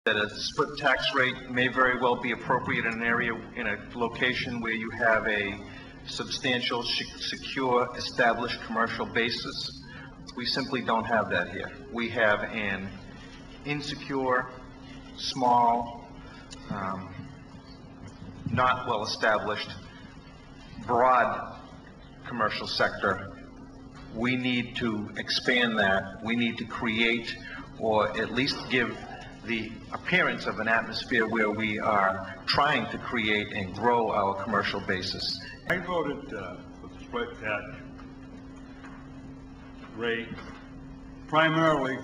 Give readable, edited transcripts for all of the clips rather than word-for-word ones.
That a split tax rate may very well be appropriate in an area, in a location where you have a substantial, secure, established commercial basis. We simply don't have that here. We have an insecure, small, not well established, broad commercial sector. We need to expand that. We need to create, or at least give the appearance of an atmosphere where we are trying to create and grow our commercial basis. I voted for the split tax rate. Primarily,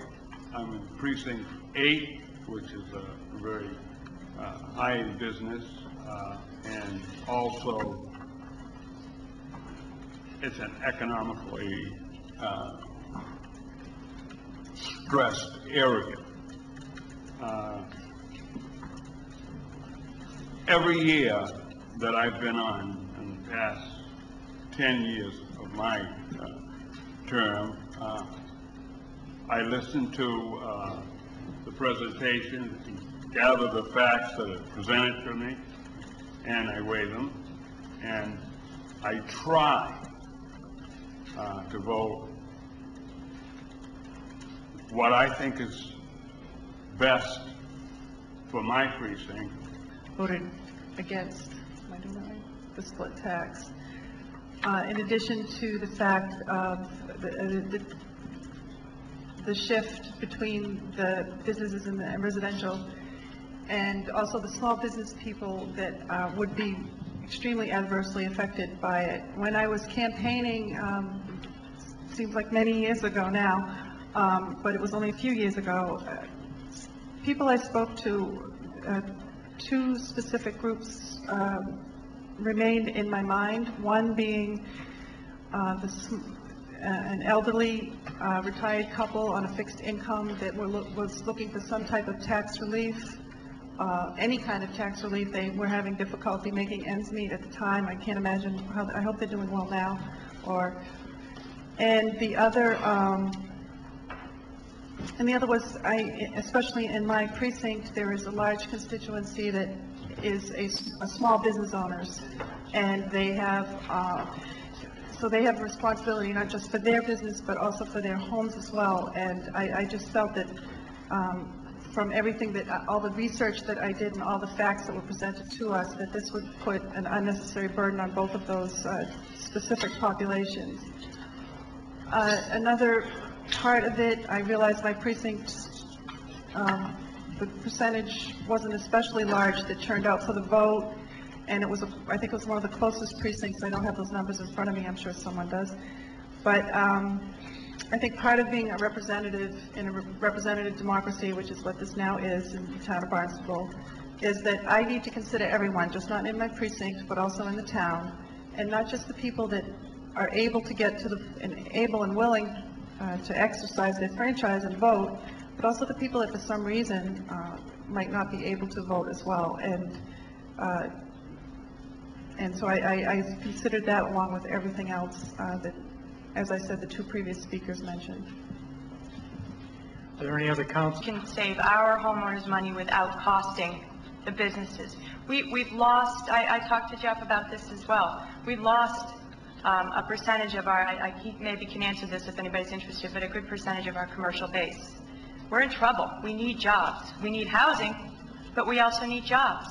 I'm in precinct 8, which is a very high business, and also it's an economically stressed area. Every year that I've been on in the past 10 years of my term, I listen to the presentation, gather the facts that are presented to me, and I weigh them, and I try to vote what I think is best for my precinct. Voted against the split tax. In addition to the fact of the shift between the businesses and the residential, and also the small business people that would be extremely adversely affected by it. When I was campaigning, seems like many years ago now, but it was only a few years ago, people I spoke to, two specific groups remained in my mind, one being an elderly retired couple on a fixed income that was looking for some type of tax relief, any kind of tax relief. They were having difficulty making ends meet at the time. I can't imagine how, I hope they're doing well now. And the other was, especially in my precinct, there is a large constituency that is a small business owners, and they have, so they have a responsibility not just for their business, but also for their homes as well. And I just felt that from everything that, all the research that I did and all the facts that were presented to us, that this would put an unnecessary burden on both of those specific populations. Another part of it, I realized my precinct, the percentage wasn't especially large that turned out for the vote, and it was, I think it was one of the closest precincts. I don't have those numbers in front of me. I'm sure someone does. But I think part of being a representative in a representative democracy, which is what this now is in the town of Barnstable, is that I need to consider everyone, just not in my precinct, but also in the town, and not just the people that are able to get to able and willing to exercise their franchise and vote, but also the people that for some reason might not be able to vote as well. And so I considered that along with everything else that, as I said, the two previous speakers mentioned. Are there any other council? Can save our homeowners money without costing the businesses. We've lost, I talked to Jeff about this as well, we've lost a percentage of our, he maybe can answer this if anybody's interested, but a good percentage of our commercial base. We're in trouble. We need jobs. We need housing, but we also need jobs.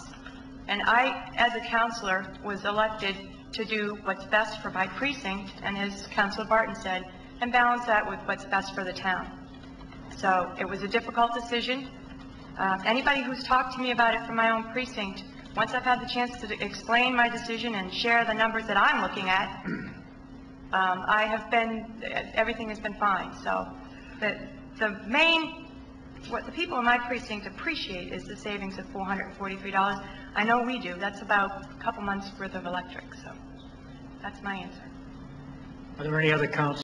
And I, as a councilor, was elected to do what's best for my precinct, and as Councilor Barton said, and balance that with what's best for the town. So it was a difficult decision. Anybody who's talked to me about it from my own precinct, once I've had the chance to explain my decision and share the numbers that I'm looking at, everything has been fine. So what the people in my precinct appreciate is the savings of $443. I know we do. That's about a couple months worth of electric. So that's my answer. Are there any other council?